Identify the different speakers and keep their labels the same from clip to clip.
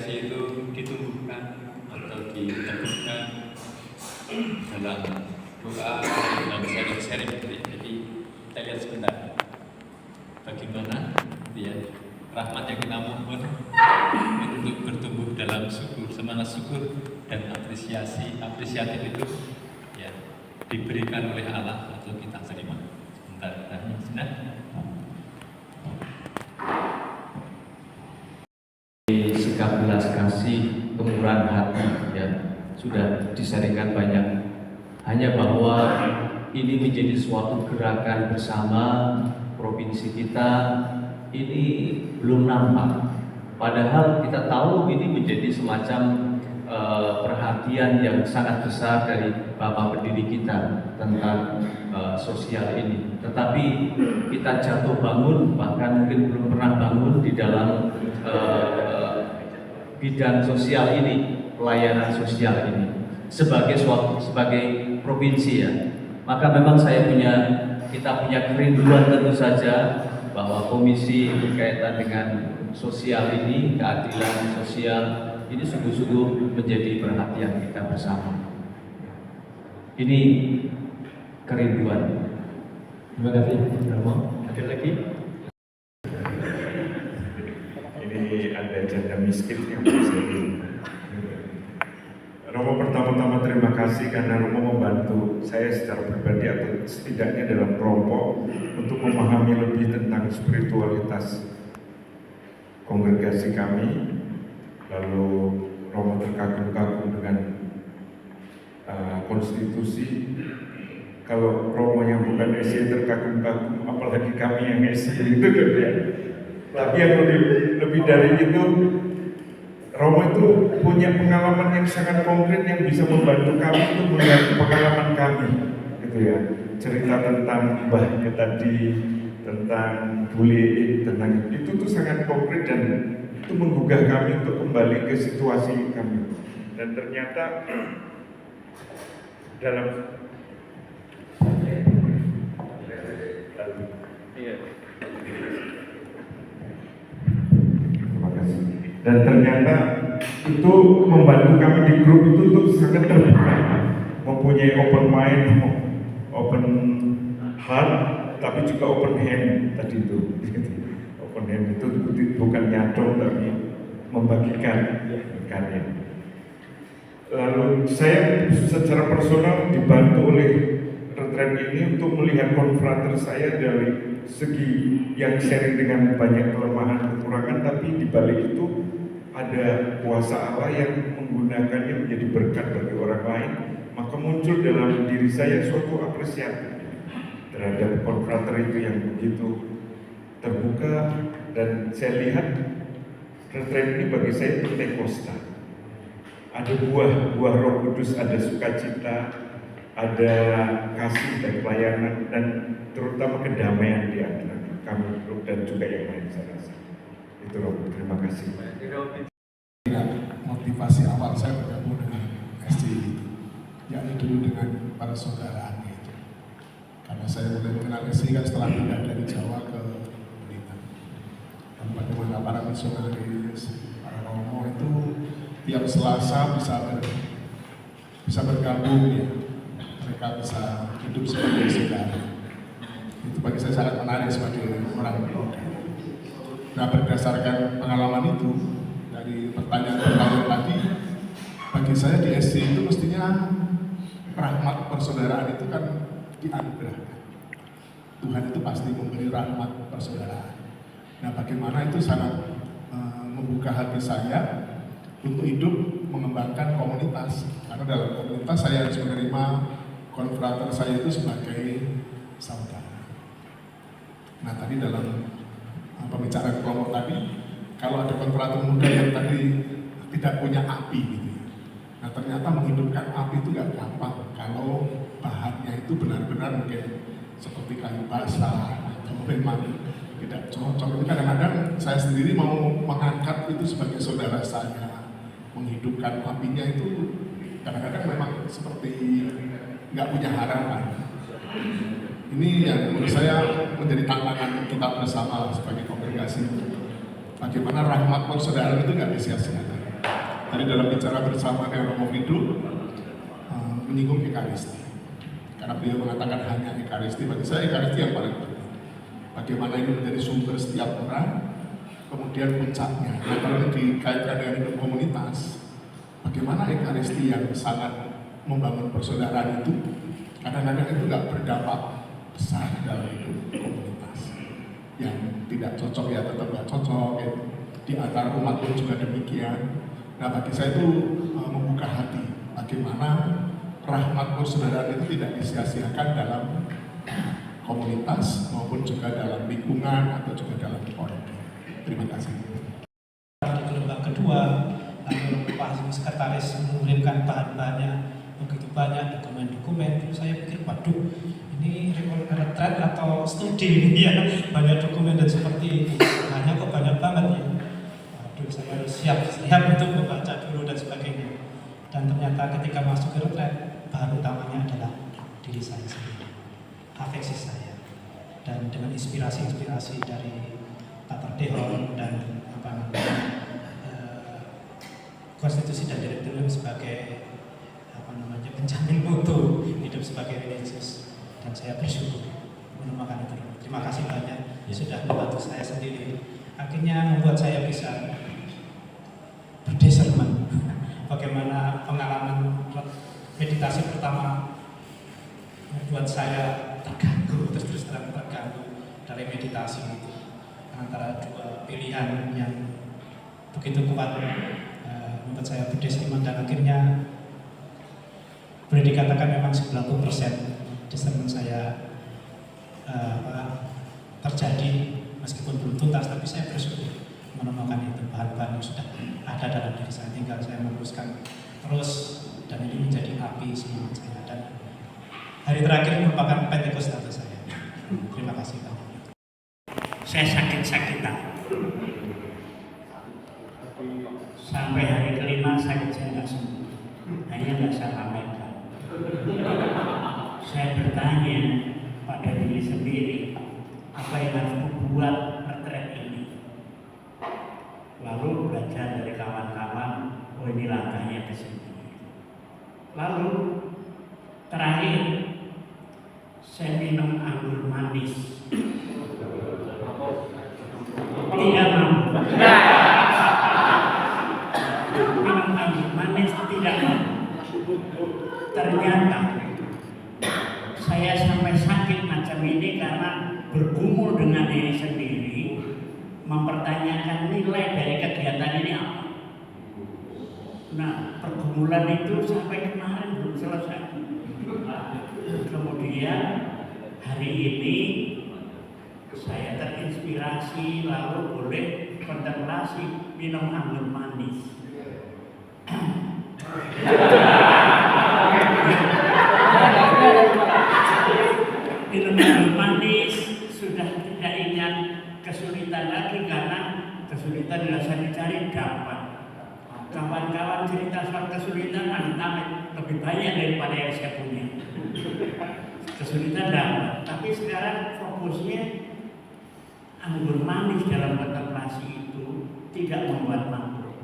Speaker 1: apresiasi itu ditumbuhkan atau diteguhkan dalam doa, dalam sharing-sharing gitu ya. Jadi kita lihat sebentar bagaimana ya rahmat yang kita mohon untuk bertumbuh dalam syukur, semangat syukur dan apresiatif itu ya diberikan oleh Allah atau kita terima. Sebentar.
Speaker 2: Sikap belas kasih, kemurahan hati ya sudah disaringkan banyak. Hanya bahwa ini menjadi suatu gerakan bersama provinsi kita ini belum nampak. Padahal kita tahu ini menjadi semacam perhatian yang sangat besar dari Bapak pendiri kita tentang sosial ini. Tetapi kita jatuh bangun, bahkan mungkin belum pernah bangun di dalam bidang sosial ini, pelayanan sosial ini sebagai provinsi ya. Maka memang kita punya kerinduan tentu saja bahwa komisi berkaitan dengan sosial ini, keadilan sosial ini sungguh-sungguh menjadi perhatian kita bersama. Ini kerinduan.
Speaker 3: Terima kasih, Romo. Ada lagi?
Speaker 4: Ini ada janda miskin yang bisa Romo pertama-tama terima kasih karena Romo membantu saya secara pribadi atau setidaknya dalam kelompok untuk memahami lebih tentang spiritualitas kongregasi kami. Lalu Romo terkagum-kagum dengan konstitusi. Kalau Romo yang bukan SI terkagum-kagum, apalagi kami yang SI itu kan ya. Tapi yang lebih dari itu, Romo itu punya pengalaman yang sangat konkret yang bisa membantu kami untuk melihat pengalaman kami, gitu ya. Cerita tentang mbahnya tadi, tentang bullying, tentang itu tuh sangat konkret dan itu menggugah kami untuk kembali ke situasi kami. Dan ternyata dalam dan ternyata itu membantu kami di grup itu untuk sangat terbuka, mempunyai open mind, open heart, tapi juga open hand tadi itu. Open hand itu bukan nyadong tapi membagikan karya. Lalu saya secara personal dibantu oleh retret ini untuk melihat konfrater saya dari segi yang sharing dengan banyak kelemahan kekurangan, tapi di balik itu ada kuasa Allah yang menggunakannya menjadi berkat bagi orang lain. Maka muncul dalam diri saya suatu apresiasi terhadap konfrater itu yang begitu terbuka, dan saya lihat retret ini bagi saya Pentakosta. Ada buah Roh Kudus, ada sukacita, ada kasih dan pelayanan, dan terutama kedamaian di antara kami dan juga yang lain saya rasa. Itu Rob, terima kasih.
Speaker 5: Motivasi awal saya bergabung dengan SC, yakni dulu dengan para saudaraan itu. Karena saya mulai mengenal SC kan setelah pindah dari Jawa ke Blitar. Dan bagaimana para misionaris, para romo itu tiap Selasa bisa bergabung ya. Mereka bisa hidup sebagai saudara. Itu bagi saya sangat menarik sebagai orang muda. Nah, berdasarkan pengalaman itu, dari pertanyaan tadi, bagi saya di SC itu mestinya rahmat persaudaraan itu kan dianugerahkan. Tuhan itu pasti memberi rahmat persaudaraan. Nah, bagaimana itu sangat membuka hati saya untuk hidup mengembangkan komunitas. Karena dalam komunitas saya harus menerima konfrater saya itu sebagai saudara. Nah, tadi dalam pembicaraan kelompok tadi, kalau ada konfrater muda yang tadi tidak punya api gitu ya. Nah, ternyata menghidupkan api itu gak gampang kalau bahannya itu benar-benar mungkin seperti kayu basah atau memang tidak cocok. Itu kadang-kadang saya sendiri mau mengangkat itu sebagai saudara saya, menghidupkan apinya itu kadang-kadang memang seperti nggak punya harapan. Ini yang menurut saya menjadi tantangan kita bersama sebagai kongregasi. Bagaimana rahmat persaudaraan itu nggak disia-siakan. Tadi dalam bicara bersama dengan Romo Fido menyinggung Ekaristi. Karena beliau mengatakan hanya Ekaristi, bagi saya Ekaristi yang paling penting. Bagaimana ini menjadi sumber setiap orang, kemudian puncaknya. Nah, kalau ini dikaitkan dengan hidup komunitas, bagaimana Ekaristi yang sangat membangun persaudaraan itu, kadang-kadang itu nggak berdampak besar dalam hidup komunitas. Yang tidak cocok ya tetap nggak cocok, ya. Di antara umat pun juga demikian. Nah, bagi saya itu membuka hati, bagaimana rahmat persaudaraan itu tidak disia-siakan dalam komunitas maupun juga dalam lingkungan atau juga dalam politik. Terima kasih.
Speaker 6: Di gelombang kedua, lalu Pak Sekretaris mengirimkan bahan-bahannya begitu banyak dokumen-dokumen. Terus saya pikir, waduh, ini retret atau studi ini ya, banyak dokumen dan seperti ini. Hanya kok banyak banget ya. Waduh, saya harus siap untuk membaca dulu dan sebagainya. Dan ternyata ketika masuk ke retret, bahan utamanya adalah diri saya sendiri, afeksi saya, dan dengan inspirasi-inspirasi dari Pater Dehon dan konstitusi dan direktorium sebagai penjamin mutu hidup sebagai religius, dan saya bersyukur menemukan itu. Terima kasih banyak sudah membantu saya sendiri. Akhirnya membuat saya bisa berdiscernment bagaimana pengalaman meditasi pertama membuat saya terganggu, terus terang terganggu dari meditasi itu antara dua pilihan yang begitu kuat membuat saya berdiscernment, dan akhirnya boleh dikatakan memang 90% discernment saya terjadi meskipun belum tuntas, tapi saya bersyukur menemukan itu bahan-bahan yang sudah ada dalam diri saya, tinggal saya meneruskan terus, dan ini menjadi api semangat saya. Dan hari terakhir merupakan Pentecost bagi saya. Terima kasih banyak.
Speaker 7: Saya sakit-sakitan. Sampai hari kelima sakit saya nggak sembuh. Hanya nggak saya sampaikan. Saya bertanya pada diri sendiri, apa yang harus membuat retret ini? Lalu belajar dari kawan-kawan, oh ini langkahnya ke sini. Lalu terakhir saya minum anggur manis. Tidak mampu. Minum anggur manis tidak mampu. Ternyata saya sampai sakit macam ini karena bergumul dengan diri sendiri, mempertanyakan nilai dari kegiatan ini apa. Nah, pergumulan itu sampai kemarin belum selesai. Kemudian hari ini saya terinspirasi, lalu boleh kontemplasi minum anggur manis. Minum anggur manis sudah tidak ingat kesulitan lagi, karena kesulitan rasanya cari dapat. Kawan-kawan cerita soal kesulitan amit-amit lebih banyak daripada yang saya punya. Kesulitan dapat, tapi sekarang fokusnya anggur manis dalam kontemplasi itu tidak membuat mabuk.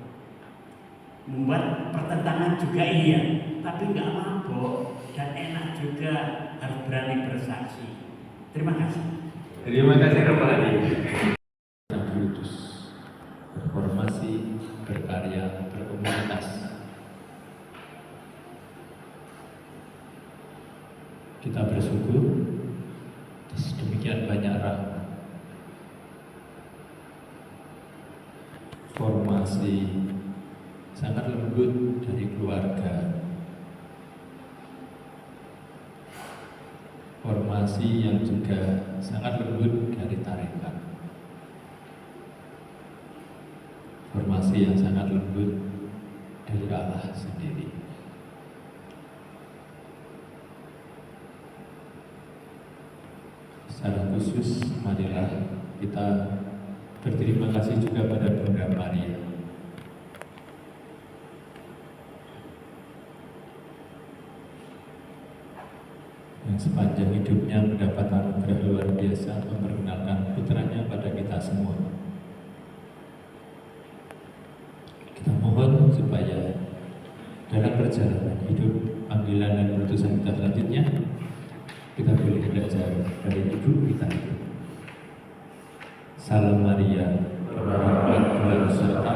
Speaker 7: Membuat pertentangan juga iya, tapi nggak mabuk dan enak juga, harus berani bersaksi. Terima kasih.
Speaker 3: Terima kasih Romo Adi.
Speaker 2: Kudus, berformasi, berkarya, berkomunitas. Kita bersyukur atas demikian banyak rahmat. Formasi sangat lembut dari keluarga. Formasi yang juga sangat lembut dari tarekat. Formasi yang sangat lembut dari Allah sendiri. Secara khusus, marilah kita berterima kasih juga pada Bunda Maria. Yang sepanjang hidupnya mendapat anugerah luar biasa memperkenalkan putranya pada kita semua. Kita mohon
Speaker 1: mendorong supaya dalam perjalanan hidup, panggilan dan keputusan kita selanjutnya, kita boleh belajar dari ibu kita. Salam Maria, berbahagia Tuhan beserta,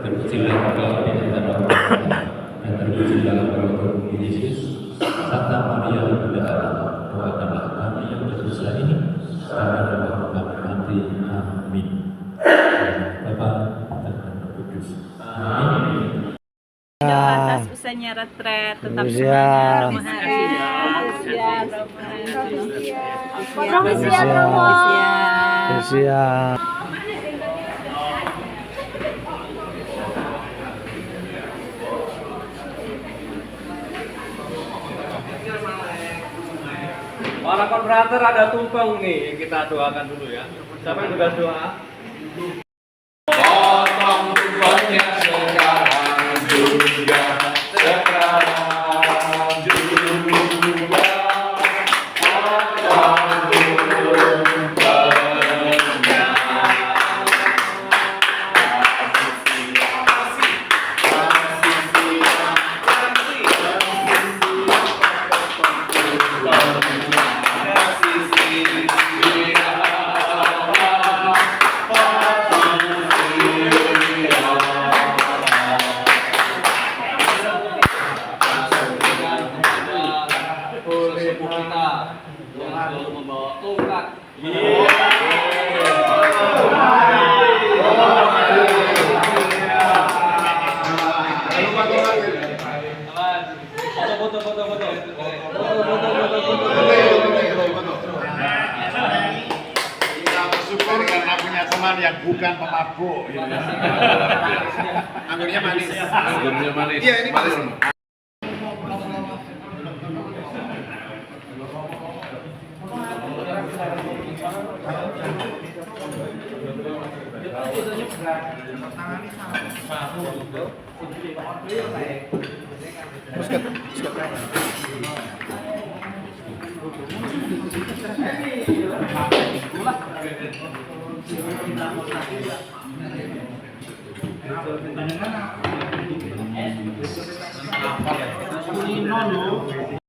Speaker 1: terpujilah Engkau di antara wanita, dan terpujilah Engkau Yesus. Santa Maria, Bunda Allah, doakanlah kami yang berdosa ini, sekarang dan waktu kami mati. Amin. Bapa dan Roh Kudus. Amin.
Speaker 8: Atas usahanya retret tetap
Speaker 9: Siap.
Speaker 3: Para kontrator ada tumpeng nih yang kita doakan dulu ya. Siapa yang tugas doa?
Speaker 1: Potong tumpengnya sekarang juga, sekarang juga. Potong tumpengnya.
Speaker 3: Oleh ibu kita yang selalu membawa tongkat. Foto.
Speaker 10: Kita bersyukur karena punya teman yang bukan pemabuk. Anggurnya manis. Iya, ini manis.
Speaker 6: Ini nol.